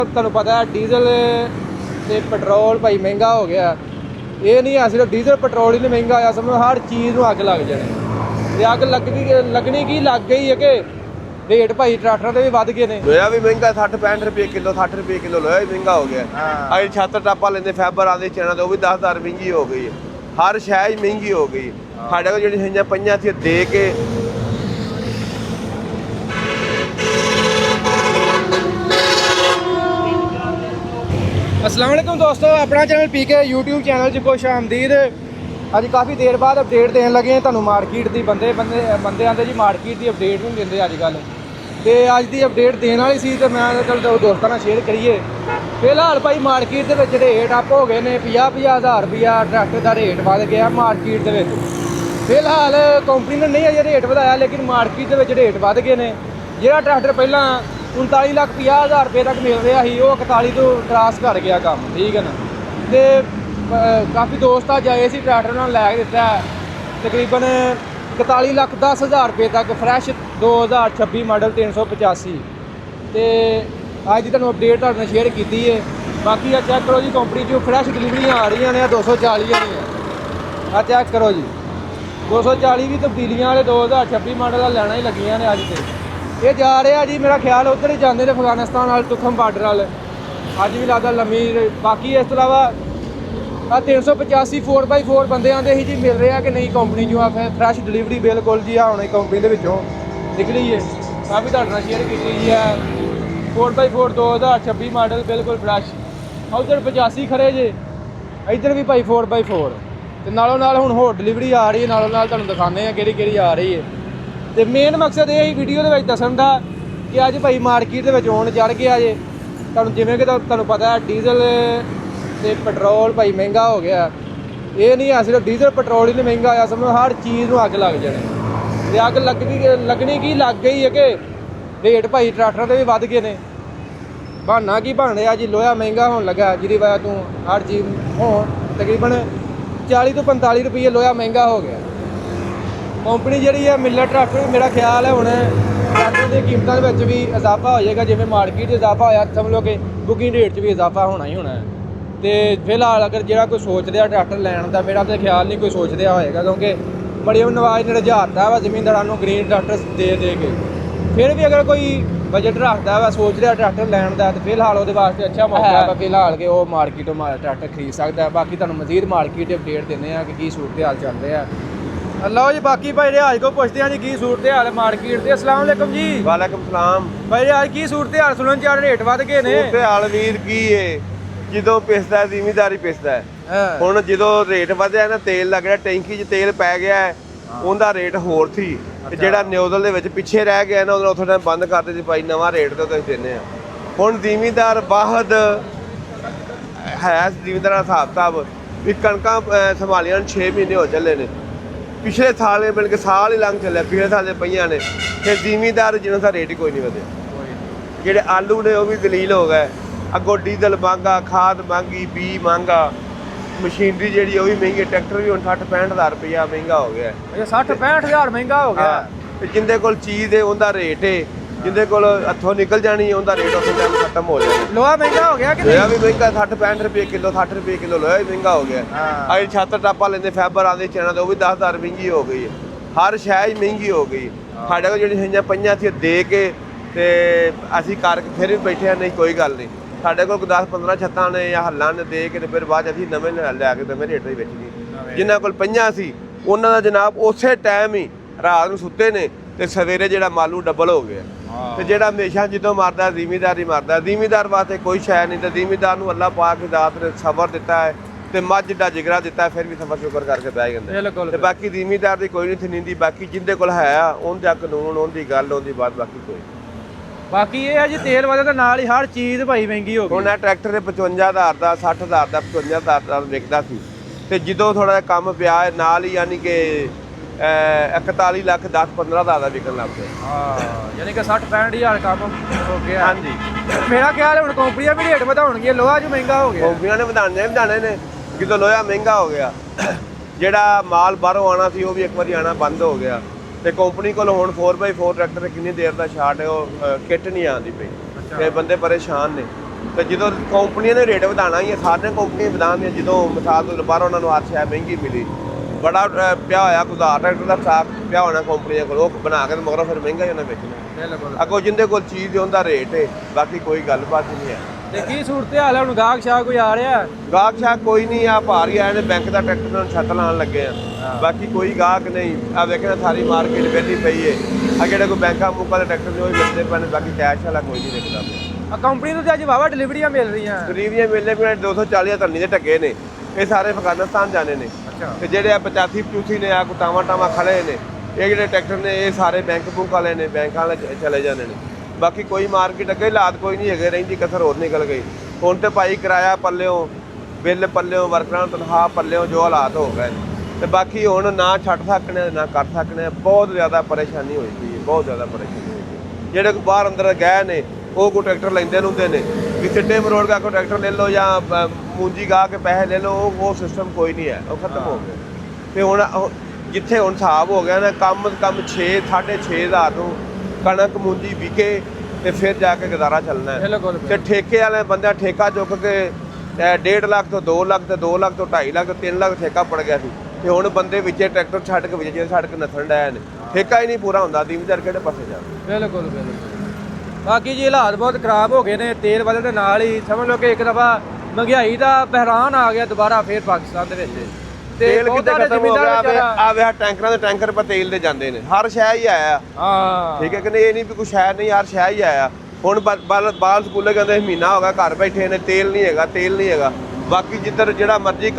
ਤੁਹਾਨੂੰ ਪਤਾ ਹੈ ਡੀਜ਼ਲ ਤੇ ਪੈਟਰੋਲ ਭਾਈ ਮਹਿੰਗਾ ਹੋ ਗਿਆ। ਇਹ ਨਹੀਂ ਆ ਸਿਰਫ ਡੀਜ਼ਲ ਪੈਟਰੋਲ ਹੀ ਨਹੀਂ ਮਹਿੰਗਾ ਹੋਇਆ, ਸਮਝੋ ਹਰ ਚੀਜ਼ ਨੂੰ ਅੱਗ ਲੱਗ ਜਾਣੀ। ਤੇ ਅੱਗ ਲੱਗਣੀ ਕੀ ਲੱਗ ਗਈ ਹੈ ਕਿ ਰੇਟ ਭਾਈ ਟਰੈਕਟਰਾਂ ਦੇ ਵੀ ਵੱਧ ਗਏ ਨੇ। ਲੋਹਾ ਵੀ ਮਹਿੰਗਾ 60-65 ਰੁਪਏ ਕਿਲੋ, 60 ਰੁਪਏ ਕਿਲੋ ਲੋਹਾ ਵੀ ਮਹਿੰਗਾ ਹੋ ਗਿਆ। ਅੱਜ ਛੱਤ ਟਾਪਾ ਲੈਂਦੇ ਫਾਈਬਰ ਆਉਂਦੇ ਚੈਨਾਂ ਤੇ ਉਹ ਵੀ 10,000 ਮਹਿੰਗੀ ਹੋ ਗਈ ਹੈ। ਹਰ ਸ਼ੈ ਹੀ ਮਹਿੰਗੀ ਹੋ ਗਈ। ਸਾਡੇ ਕੋਲ ਜਿਹੜੀ ਹਈਆਂ ਪਈਆਂ ਸੀ ਦੇ ਕੇ अस्सलाम वालेकुम दोस्तों, अपना चैनल पीके यूट्यूब चैनल च खुश आमदीद। अज काफ़ी देर बाद अपडेट देन लगे हैं तुहानू मार्केट की। बंदे आते जी मार्केट की अपडेट नहीं देंगे अजकल, तो अज की अपडेट देने वाली सी, तो मैं चलो दोस्तों नाल शेयर करिए। फिलहाल भाई मार्केट के रेट अप हो गए हैं, 50-50 हज़ार रुपया ट्रैक्टर का रेट बढ़ गया मार्केट के। फिलहाल कंपनी ने नहीं अजे रेट बढ़ाया, लेकिन मार्केट के रेट बढ़ गए हैं। जो ट्रैक्टर पहला 39,50,000 रुपये तक मिल रहा है, वो 41 तो क्रॉस कर गया काम, ठीक है ना। तो काफ़ी दोस्त अज आए थे ट्रैक्टर उन्होंने लै दिता है तकरीबन 41,10,000 रुपये तक फ्रैश 2026 मॉडल 385। तो अज की तुहानू अपडेट तुहाडे नाल शेयर की है। बाकी आ चैक करो जी, कंपनी जो फ्रैश डिलीवरियाँ आ रही ने 240 वाली। आ चैक करो जी, 240 भी तब्दीलियाँ वाले 2026 मॉडल लैना ही लगियां ने अज तो। ये जा रहा जी, मेरा ख्याल उधर ही जाते थे अफगानिस्तान वाल तुखम बार्डर वाल, अज भी लगता लम्मी। बाकी इस तो इलावा 385 4x4 बंदे आते ही जी मिल रहा कि नहीं कंपनी जो फ्रैश डिलीवरी बिल्कुल जी आने कंपनी के निकली है। काफ़ी तुहाडे नाल शेयर की है 4x4 2026 मॉडल बिल्कुल फ्रैश। उधर 85 खड़े जे, इधर भी भाई 4x4 तो नालों नाल हुण होर डिलीवरी आ रही है, नालों नाल तुहानू दिखाने हैं किहड़ी आ रही है। तो मेन मकसद ये ही वीडियो के दसन का कि अज भाई मार्केट के आन चढ़ गया जे। तुहानू जिवें कि तुहानू पता है डीजल ते पैट्रोल भाई महंगा हो गया। ये नहीं है सिर्फ डीजल पैट्रोल ही नहीं महंगा होया, समझो हर चीज़ में अग लग जानी। तो अग लगनी की लग गई है कि रेट भाई ट्रैक्टर के भी वध गए ने। बहाना की बन रहा जी, लोहा महंगा होने लगा जिसकी वजह तू हर चीज़ हो तकरीबन 40 तो 45 रुपये लोहा महंगा हो गया। कंपनी जी है मिलर ट्रैक्टर मेरा ख्याल है हुण ट्रैक्टर की कीमतों में भी इजाफा हो जाएगा, जिवें मार्केट इजाफा होया समझ लो कि बुकिंग रेट भी इजाफा होना ही होना है। तो फिलहाल अगर जो कोई सोच रहा ट्रैक्टर लैन का, मेरा तो ख्याल नहीं कोई सोच रहा होएगा, क्योंकि बड़ी नवाज ने रझाता वा जमींदारों ग्रीन ट्रैक्टर दे के। फिर भी अगर कोई बजट रखता वा सोच रहा ट्रैक्टर लैन का, तो फिलहाल वो वास्ते अच्छा मौका है फिलहाल कि वो मार्केटों ट्रैक्टर खरीद सकता है। बाकी तुहानू मजीद मार्केट अपडेट देने कि सूरत हाल चल रहा है। लो जी, बाकी भाई रियाज को पूछते हैं जी की सूरत हाल है मार्केट से। अस्सलाम वालेकुम जी। वालेकुम सलाम भाई रियाज की सूरत हाल सुनन च रेट वध गए ने। सूरत हाल वीर की है, जो पिसदा है जिमीदारी पिसदा है। हुण जो रेट वधिया ना, तेल लग रहा टैंकी च तेल पै गया है, उनका रेट होर सी। ਜਿਹੜਾ ਨਿਊਜ਼ਲ ਦੇ ਵਿੱਚ ਪਿੱਛੇ ਰਹਿ ਗਿਆ ਨਾ, ਉਦੋਂ ਟਾਈਮ ਬੰਦ ਕਰ ਦਿੱਤੇ ਭਾਈ, ਨਵਾਂ ਰੇਟ ਤੇ ਤੁਸੀਂ ਦਿੰਦੇ ਆ। ਹੁਣ ਜ਼ਿਮੀਦਾਰ ਬਾਹਦ ਹੈ, ਜ਼ਿਮੀਦਾਰਾਂ ਦਾ ਹਿਸਾਬ ਕਿਤਾਬ ਵੀ ਕਣਕਾਂ ਸੰਭਾਲੀਆਂ 6 ਮਹੀਨੇ ਹੋ ਚੱਲੇ ਨੇ। ਪਿਛਲੇ ਸਾਲ ਮਿਲ ਕੇ ਸਾਲ ਹੀ ਲੰਘ ਚੱਲਿਆ, ਪਿਛਲੇ ਸਾਲ ਦੇ ਪਈਆਂ ਨੇ। ਫਿਰ ਜ਼ਿਮੀਦਾਰ ਜਿਹਨਾਂ ਦਾ ਰੇਟ ਹੀ ਕੋਈ ਨਹੀਂ ਵਧਿਆ। ਜਿਹੜੇ ਆਲੂ ਨੇ ਉਹ ਵੀ ਦਲੀਲ ਹੋ ਗਏ, ਅੱਗੋਂ ਡੀਜ਼ਲ ਮਹਿੰਗਾ, ਖਾਦ ਮਹਿੰਗੀ, ਬੀ ਮਹਿੰਗਾ, ਮਸ਼ੀਨਰੀ ਜਿਹੜੀ ਉਹ ਵੀ ਮਹਿੰਗੀ। ਟਰੈਕਟਰ ਵੀ ਹੁਣ 60-65 ਹਜ਼ਾਰ ਰੁਪਇਆ ਮਹਿੰਗਾ ਹੋ ਗਿਆ। 60-65 ਹਜ਼ਾਰ ਮਹਿੰਗਾ ਹੋ ਗਿਆ। ਤੇ ਜਿੰਦੇ ਕੋਲ ਚੀਜ਼ ਹੈ ਉਹਦਾ ਰੇਟ ਹੈ, ਜਿੰਦੇ ਕੋਲ ਹੱਥੋਂ ਨਿਕਲ ਜਾਣੀ ਹੈ ਉਹਦਾ ਰੇਟ ਉਸੇ ਟਾਈਮ ਖਤਮ ਹੋ ਜਾਣਾ। ਲੋਹਾ ਮਹਿੰਗਾ ਹੋ ਗਿਆ ਕਿ ਲੋਹਾ ਵੀ ਮਹਿੰਗਾ 60-65 ਰੁਪਏ ਕਿਲੋ, 60 ਰੁਪਏ ਕਿਲੋ ਲੋਹਾ ਵੀ ਮਹਿੰਗਾ ਹੋ ਗਿਆ। ਅੱਜ ਛੱਤ ਟਾਪਾ ਲੈਂਦੇ ਫਾਈਬਰ ਆਉਂਦੇ ਚੈਨਾਂ ਤੇ ਉਹ ਵੀ 10,000 ਮਹਿੰਗੀ ਹੋ ਗਈ ਹੈ। ਹਰ ਸ਼ੈ ਹੀ ਮਹਿੰਗੀ ਹੋ ਗਈ। ਸਾਡੇ ਕੋਲ ਜਿਹੜੀ ਹਈਆਂ ਪਈਆਂ ਸੀ ਦੇ ਕੇ ਤੇ ਅਸੀਂ ਕਰਕੇ ਫਿਰ ਵੀ ਬੈਠੇ ਹਾਂ, ਨਹੀਂ ਕੋਈ ਗੱਲ ਨਹੀਂ। ਸਾਡੇ ਕੋਲ 10-15 ਛੱਤਾਂ ਨੇ ਜਾਂ ਹੱਲਾਂ ਨੇ ਦੇ ਕੇ ਤੇ ਫਿਰ ਬਾਅਦ ਅਸੀਂ ਨਵੇਂ ਲਿਆ ਕੇ ਨਵੇਂ ਰੇਟ ਦੇ ਵਿੱਚ ਗਏ। ਜਿਨ੍ਹਾਂ ਕੋਲ ਪਈਆਂ ਸੀ ਉਹਨਾਂ ਦਾ ਜਨਾਬ ਉਸੇ ਟਾਈਮ ਹੀ ਰਾਤ ਨੂੰ ਸੁੱਤੇ ਨੇ ਤੇ ਸਵੇਰੇ ਜਿਹੜਾ ਮਾਲੂ ਡਬਲ ਹੋ ਗਿਆ। ਤੇ ਜਿਹੜਾ ਹਮੇਸ਼ਾ ਜਦੋਂ ਮਰਦਾ ਜ਼ਿਮੀਦਾਰ ਹੀ ਮਰਦਾ। ਜ਼ਿਮੀਦਾਰ ਵਾਸਤੇ ਕੋਈ ਸ਼ੈ ਨਹੀਂ, ਤੇ ਜ਼ਿਮੀਦਾਰ ਨੂੰ ਅੱਲਾਹ ਪਾਕ ਜ਼ਾਤ ਨੇ ਸਬਰ ਦਿੱਤਾ ਹੈ ਤੇ ਮੱਝ ਦਾ ਜਿਗਰਾ ਦਿੱਤਾ, ਫਿਰ ਵੀ ਸਬਰ ਸ਼ੁਕਰ ਕਰਕੇ ਬਹਿ ਜਾਂਦਾ। ਤੇ ਬਾਕੀ ਜ਼ਿਮੀਦਾਰ ਦੀ ਕੋਈ ਨਹੀਂ ਥਨੀਂਦੀ। ਬਾਕੀ ਜਿੰਦੇ ਕੋਲ ਹੈ ਉਹਦਾ ਕਾਨੂੰਨ, ਉਹਦੀ ਗੱਲ, ਉਹਦੀ ਬਾਤ, ਬਾਕੀ ਕੋਈ। ਬਾਕੀ ਇਹ ਹੈ ਜੀ ਤੇਲ ਵਜੇ ਦੇ ਨਾਲ ਹੀ ਹਰ ਚੀਜ਼ ਭਾਈ ਮਹਿੰਗੀ ਹੋ ਗਈ। ਹੁਣ ਇਹ ਟਰੈਕਟਰ 55,000 ਦਾ, 60,000 ਦਾ, 55,000 ਦਾ ਵਿਕਦਾ ਸੀ। ਤੇ ਜਦੋਂ ਥੋੜਾ ਜਿਹਾ ਕੰਮ ਪਿਆ ਨਾਲ ਹੀ ਯਾਨੀ ਕਿ 41 ਲੱਖ 10-15 ਹਜ਼ਾਰ ਦਾ ਵਿਕਣ ਲੱਗ ਪਿਆ। ਯਾਨੀ ਕਿ 60-65 ਹਜ਼ਾਰ ਕੰਮ ਹੋ ਗਿਆ। ਹਾਂਜੀ, ਮੇਰਾ ਖਿਆਲ ਹੈ ਹੁਣ ਕੰਪਨੀਆਂ ਵੀ ਰੇਟ ਵਧਾਉਣਗੀਆਂ, ਲੋਹਾ ਜੋ ਮਹਿੰਗਾ ਹੋ ਗਿਆ। ਕੰਪਨੀਆਂ ਨੇ ਵਧਾਣੇ ਨੇ ਜਦੋਂ ਲੋਹਾ ਮਹਿੰਗਾ ਹੋ ਗਿਆ। ਜਿਹੜਾ ਮਾਲ ਬਾਹਰੋਂ ਆਉਣਾ ਸੀ ਉਹ ਵੀ ਇੱਕ ਵਾਰੀ ਆਉਣਾ ਬੰਦ ਹੋ ਗਿਆ। ਤੇ ਕੰਪਨੀ ਕੋਲ ਹੁਣ 4x4 ਟਰੈਕਟਰ ਕਿੰਨੀ ਦੇਰ ਦਾ ਸ਼ਾਰਟ ਹੈ, ਉਹ ਕਿੱਟ ਨਹੀਂ ਆਉਂਦੀ ਪਈ। ਤੇ ਬੰਦੇ ਪਰੇਸ਼ਾਨ ਨੇ। ਤੇ ਜਦੋਂ ਕੰਪਨੀਆਂ ਨੇ ਰੇਟ ਵਧਾਉਣਾ ਹੀ ਹੈ, ਸਾਰੀਆਂ ਕੰਪਨੀਆਂ ਵਧਾਉਣੀਆਂ। ਜਦੋਂ ਮਿਸਾਲ ਤੋਂ ਬਾਹਰ ਉਹਨਾਂ ਨੂੰ ਆਰਸ਼ਾ ਮਹਿੰਗੀ ਮਿਲੀ, ਬੜਾ ਪਿਆ ਹੋਇਆ ਕੁਦਾਰ ਟਰੈਕਟਰ ਦਾ ਸਟਾਕ ਪਿਆ ਹੋਣਾ ਕੰਪਨੀਆਂ ਕੋਲ, ਉਹ ਬਣਾ ਕੇ ਮਗਰੋਂ ਫਿਰ ਮਹਿੰਗਾ ਹੀ ਉਹਨਾਂ ਵੇਚਣਾ। ਬਿਲਕੁਲ। ਅੱਗੋਂ ਜਿੰਦੇ ਕੋਲ ਚੀਜ਼ ਉਹਦਾ ਰੇਟ ਹੈ, ਬਾਕੀ ਕੋਈ ਗੱਲਬਾਤ ਨਹੀਂ ਹੈ। ਤੇ ਕੀ ਸੂਰਤ ਹਾਲ ਹੈ ਹੁਣ? ਗਾਹਕ ਸ਼ਾਹ ਕੋਈ ਆ ਰਿਹਾ? ਗਾਹਕ ਸ਼ਾਹ ਕੋਈ ਨਹੀਂ ਆ, ਭਾਰ ਹੀ ਆਏ ਨੇ, ਬੈਂਕ ਦਾ ਟਰੈਕਟਰ ਨਾਲ ਛੱਤ ਲਾਉਣ ਲੱਗੇ ਆ। ਬਾਕੀ ਕੋਈ ਗਾਹਕ ਨਹੀਂ ਆ, ਵੇਖਣਾ ਸਾਰੀ ਮਾਰਕੀਟ ਵਿਹਲੀ ਪਈ ਹੈ। ਆ ਜਿਹੜੇ ਕੋਈ ਬੈਂਕਾਂ ਬੁੱਕਾਂ ਦੇ ਟਰੈਕਟਰ ਨੇ ਉਹ ਹੀ ਮਿਲਦੇ ਪਏ ਨੇ, ਬਾਕੀ ਕੈਸ਼ ਵਾਲਾ ਕੋਈ ਨਹੀਂ ਵਿਕਦਾ ਪਿਆ। ਕੰਪਨੀ ਤੋਂ ਤੇ ਅੱਜ ਵਾਵਾ ਡਿਲੀਵਰੀਆਂ ਮਿਲ ਰਹੀਆਂ। ਡਿਲੀਵਰੀਆਂ ਮਿਲਨੇ ਪਏ 240 ਧਰਨੀ ਦੇ ਟੱਗੇ ਨੇ, ਇਹ ਸਾਰੇ ਅਫਗਾਨਿਸਤਾਨ ਜਾਣੇ ਨੇ। ਅੱਛਾ। ਤੇ ਜਿਹੜੇ ਆ 85 ਨੇ ਆ ਕੁਟਾਵਾਂ ਟਾਵਾਂ ਖੜੇ ਨੇ, ਇਹ ਜਿਹੜੇ ਟਰੈਕਟਰ ਨੇ ਇਹ ਸਾਰੇ ਬੈਂਕ ਬੁੱਕ ਵਾਲੇ ਨੇ, ਬੈਂਕਾਂ ਵਾਲੇ ਚਲੇ ਜਾਂਦੇ ਨੇ। ਬਾਕੀ ਕੋਈ ਮਾਰਕੀਟ ਅੱਗੇ ਹਾਲਾਤ ਕੋਈ ਨਹੀਂ ਹੈਗੇ, ਰਹਿੰਦੀ ਕਸਰ ਹੋਰ ਨਿਕਲ ਗਈ। ਹੁਣ ਤੇ ਭਾਈ ਕਿਰਾਇਆ ਪੱਲਿਓ, ਬਿੱਲ ਪੱਲਿਓ, ਵਰਕਰਾਂ ਨੂੰ ਤਨਖਾਹ ਪੱਲਿਓ, ਜੋ ਹਾਲਾਤ ਹੋ ਗਏ ਤੇ ਬਾਕੀ ਹੁਣ ਨਾ ਛੱਡ ਸਕਣੇ ਨਾ ਕਰ ਸਕਣੇ। ਬਹੁਤ ਜ਼ਿਆਦਾ ਪਰੇਸ਼ਾਨੀ ਹੋਈ ਪਈ ਹੈ, ਬਹੁਤ ਜ਼ਿਆਦਾ ਪਰੇਸ਼ਾਨੀ ਹੋਈ ਪਈ। ਜਿਹੜੇ ਕੋਈ ਬਾਹਰ ਅੰਦਰ ਗਏ ਨੇ ਉਹ ਕੋਈ ਟਰੈਕਟਰ ਲੈਂਦੇ ਹੁੰਦੇ ਨੇ ਵੀ ਸਿੱਟੇ ਮਰੋੜ ਕੇ ਕੋਈ ਟਰੈਕਟਰ ਲੈ ਲਓ ਜਾਂ ਮੂੰਜੀ ਗਾ ਕੇ ਪੈਸੇ ਲੈ ਲਓ, ਉਹ ਸਿਸਟਮ ਕੋਈ ਨਹੀਂ ਹੈ, ਉਹ ਖਤਮ ਹੋ ਗਿਆ। ਤੇ ਹੁਣ ਜਿੱਥੇ ਹੁਣ ਹਿਸਾਬ ਹੋ ਗਿਆ ਨਾ, ਕੰਮ 6 6.5 ਹਜ਼ਾਰ ਨੂੰ ਕਣਕ ਮੂੰਜੀ ਵਿਕੇ ਤੇ ਫਿਰ ਜਾ ਕੇ ਗੁਜ਼ਾਰਾ ਚੱਲਣਾ ਹੈ। ਤੇ ਠੇਕੇ ਵਾਲੇ ਬੰਦਾ ਠੇਕਾ ਚੁੱਕ ਕੇ 1.5 ਲੱਖ ਤੋਂ 2 ਲੱਖ ਤੇ 2 ਲੱਖ ਤੋਂ 2.5 ਲੱਖ ਤੋਂ 3 ਲੱਖ ਠੇਕਾ ਪੜ ਗਿਆ ਸੀ। ਤੇ ਹੁਣ ਬੰਦੇ ਵਿੱਚੇ ਟਰੈਕਟਰ ਛੱਡ ਕੇ ਵਿੱਚ ਛੱਡ ਕੇ ਨੱਥਣ ਡਏ ਨੇ, ਠੇਕਾ ਹੀ ਨਹੀਂ ਪੂਰਾ ਹੁੰਦਾ। ਦੀਮਦਾਰ ਕਿਹੜੇ ਪਾਸੇ ਜਾਵੇ? ਬਿਲਕੁਲ ਬਿਲਕੁਲ। ਬਾਕੀ ਜੀ ਹਾਲਾਤ ਬਹੁਤ ਖਰਾਬ ਹੋ ਗਏ ਨੇ, ਤੇਲ ਵਧਣ ਦੇ ਨਾਲ ਹੀ ਸਮਝ ਲਓ ਕਿ ਇੱਕ ਦਫਾ ਮਹਿੰਗਾਈ ਦਾ ਬਹਿਰਾਨ ਆ ਗਿਆ ਦੁਬਾਰਾ ਫੇਰ ਪਾਕਿਸਤਾਨ ਦੇ ਵਿੱਚ। ਤੇਲ ਕਿਤੇ ਖਤਮ ਹੋ ਗਿਆ। ਆ ਵੇ ਟੈਂਕਰਾਂ ਦੇ ਟੈਂਕਰ ਪਰ ਤੇਲ ਦੇ ਜਾਂਦੇ ਨੇ, ਹਰ ਸ਼ਹਿਰ ਹੀ ਆਇਆ। ਹਾਂ ਠੀਕ ਹੈ ਕਿ ਨਹੀਂ? ਇਹ ਨਹੀਂ ਵੀ ਕੋਈ ਸ਼ਹਿਰ ਨਹੀਂ, ਹਰ ਸ਼ਹਿਰ ਹੀ ਆਇਆ। ਹੁਣ ਬਾਲ ਸਕੂਲੇ ਕਹਿੰਦੇ ਮਹੀਨਾ ਹੋ ਗਿਆ ਘਰ ਬੈਠੇ ਨੇ, ਤੇਲ ਨਹੀਂ ਹੈਗਾ, ਤੇਲ ਨਹੀਂ ਹੈਗਾ। ਬਾਕੀ ਜਿੱਧਰ ਜਿਹੜਾ ਮਰਜ਼ੀ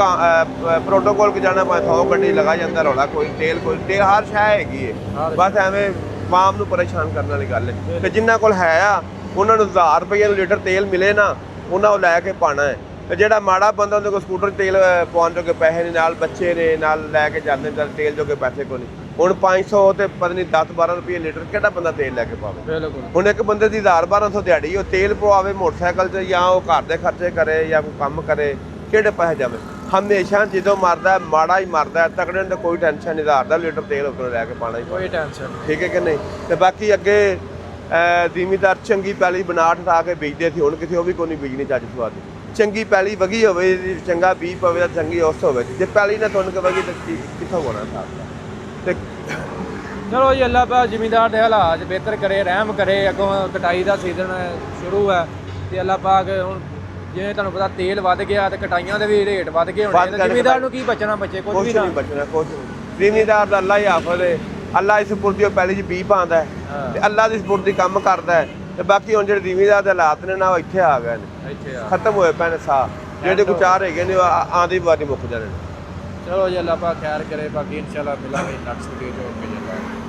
ਪ੍ਰੋਟੋਕੋਲ ਕੋ ਜਾਣਾ ਪਾ 100 ਗੱਡੀ ਲਗਾ ਜਾਂਦਾ ਰੌਲਾ, ਕੋਈ ਤੇਲ ਹਰ ਸ਼ਹਿਰ ਹੈਗੀ ਹੈ। ਬਸ ਐਵੇਂ ਆਵਾਮ ਨੂੰ ਪਰੇਸ਼ਾਨ ਕਰਨ ਵਾਲੀ ਗੱਲ ਹੈ। ਤੇ ਜਿਨ੍ਹਾਂ ਕੋਲ ਹੈ ਆ ਉਹਨਾਂ ਨੂੰ 1000 ਰੁਪਏ ਨੂੰ ਲੀਟਰ ਤੇਲ ਮਿਲੇ ਨਾ, ਉਹਨਾਂ ਉਹ ਲੈ ਕੇ ਪਾਣਾ ਹੈ। ਤੇ ਜਿਹੜਾ ਮਾੜਾ ਬੰਦਾ ਉਹਦੇ ਕੋਲ ਸਕੂਟਰ ਤੇਲ ਪਵਾਉਣ ਜੋਗੇ ਪੈਸੇ ਨੇ, ਨਾਲ ਬੱਚੇ ਨੇ, ਨਾਲ ਲੈ ਕੇ ਜਾਂਦੇ ਨੇ, ਤੇਲ ਜੋਗੇ ਪੈਸੇ ਕੋਈ ਨਹੀਂ। ਹੁਣ 500 ਤੇ ਪਤਾ ਨਹੀਂ 10-12 ਰੁਪਏ ਲੀਟਰ ਕਿਹੜਾ ਬੰਦਾ ਤੇਲ ਲੈ ਕੇ ਪਾਵੇ? ਬਿਲਕੁਲ। ਹੁਣ ਇੱਕ ਬੰਦੇ ਦੀ 1000-1200 ਦਿਹਾੜੀ, ਉਹ ਤੇਲ ਪਵਾਵੇ ਮੋਟਰਸਾਈਕਲ 'ਤੇ, ਜਾਂ ਉਹ ਘਰ ਦੇ ਖਰਚੇ ਕਰੇ ਜਾਂ ਕੋਈ ਕੰਮ ਕਰੇ, ਕਿਹੜੇ ਪੈਸੇ ਜਾਵੇ? ਹਮੇਸ਼ਾ ਜਦੋਂ ਮਰਦਾ ਮਾੜਾ ਹੀ ਮਰਦਾ, ਤਕੜੇ ਨੂੰ ਕੋਈ ਟੈਨਸ਼ਨ ਨਹੀਂ। 1000 ਦਾ ਲੀਟਰ ਤੇਲ ਉੱਪਰੋਂ ਲੈ ਕੇ ਪਾਣਾ ਹੀ, ਕੋਈ ਟੈਨਸ਼ਨ। ਠੀਕ ਹੈ ਕਿ ਨਹੀਂ? ਤੇ ਬਾਕੀ ਅੱਗੇ ਜ਼ਿਮੀਦਾਰ ਚੰਗੀ ਪੈਲੀ ਬਣਾ ਠਾ ਕੇ ਬੀਜਦੇ ਸੀ, ਹੁਣ ਕਿਥੇ ਉਹ ਵੀ ਕੋਈ ਨਹੀਂ ਬੀਜਣੀ ਚੱਜ ਸਵਾਦ। ਚੰਗੀ ਪੈਲੀ ਵਗੀ ਹੋਵੇ, ਚੰਗਾ ਬੀਜ ਪਵੇ ਤਾਂ ਚੰਗੀ ਉਸ ਹੋਵੇ। ਜੇ ਪੈਲੀ ਨਾ ਤੁੰਨ ਕੇ ਵਗੀ ਤਾਂ ਕਿੱਥੋਂ ਹੋਣਾ ਸਾਥ? ਤੇ ਚਲੋ ਜੀ, ਅੱਲਾਹ ਪਾਕ ਜ਼ਿਮੀਂਦਾਰ ਦੇ ਹਾਲਾਤ ਬਿਹਤਰ ਕਰੇ, ਰਹਿਮ ਕਰੇ। ਅੱਗੋਂ ਕਟਾਈ ਦਾ ਸੀਜ਼ਨ ਸ਼ੁਰੂ ਹੈ ਤੇ ਅੱਲਾਹ ਪਾਕ ਹੁਣ ਜਿਵੇਂ ਤੁਹਾਨੂੰ ਪਤਾ ਤੇਲ ਵੱਧ ਗਿਆ ਤੇ ਕਟਾਈਆਂ ਦੇ ਵੀ ਰੇਟ ਵੱਧ ਗਏ ਹੋਣੇ। ਜ਼ਿਮੀਂਦਾਰ ਨੂੰ ਕੀ ਬਚਣਾ? ਬੱਚੇ ਕੁਝ ਵੀ ਨਹੀਂ ਬਚਣਾ, ਕੁਝ ਨਹੀਂ। ਜ਼ਿਮੀਂਦਾਰ ਦਾ ਅੱਲਾਹ ਹੀ ਹਾਫਿਜ਼ ਹੈ। ਅੱਲਾਹ ਇਸ ਸਪੁਰਦੀ ਪੈਲੀ 'ਚ ਬੀਜ ਪਾਉਂਦਾ ਤੇ ਅੱਲਾਹ ਦੀ ਸਪੁਰਦੀ ਕੰਮ ਕਰਦਾ ਹੈ। ਤੇ ਬਾਕੀ ਹੁਣ ਜਿਹੜੇ ਜ਼ਿਮੀਂਦਾਰ ਦੇ ਹਾਲਾਤ ਨੇ ਨਾ, ਉਹ ਇੱਥੇ ਆ ਗਏ ਨੇ, ਖਤਮ ਹੋਏ ਪਏ ਨੇ ਸਾਹ। ਜਿਹੜੇ ਕੁ ਚਾਰ ਹੈਗੇ ਨੇ ਉਹ ਆਂਦੀ ਵਾਰੀ ਮੁੱਕ ਜਾਣੇ ਨੇ। ਚਲੋ ਜੀ, ਅੱਲਾਹ ਪਾਕ ਖੈਰ ਕਰੇ। ਬਾਕੀ ਇਨਸ਼ਾਅੱਲਾ ਮਿਲਾਂਗੇ ਨੈਕਸਟ ਵੀਡੀਓ 'ਚ।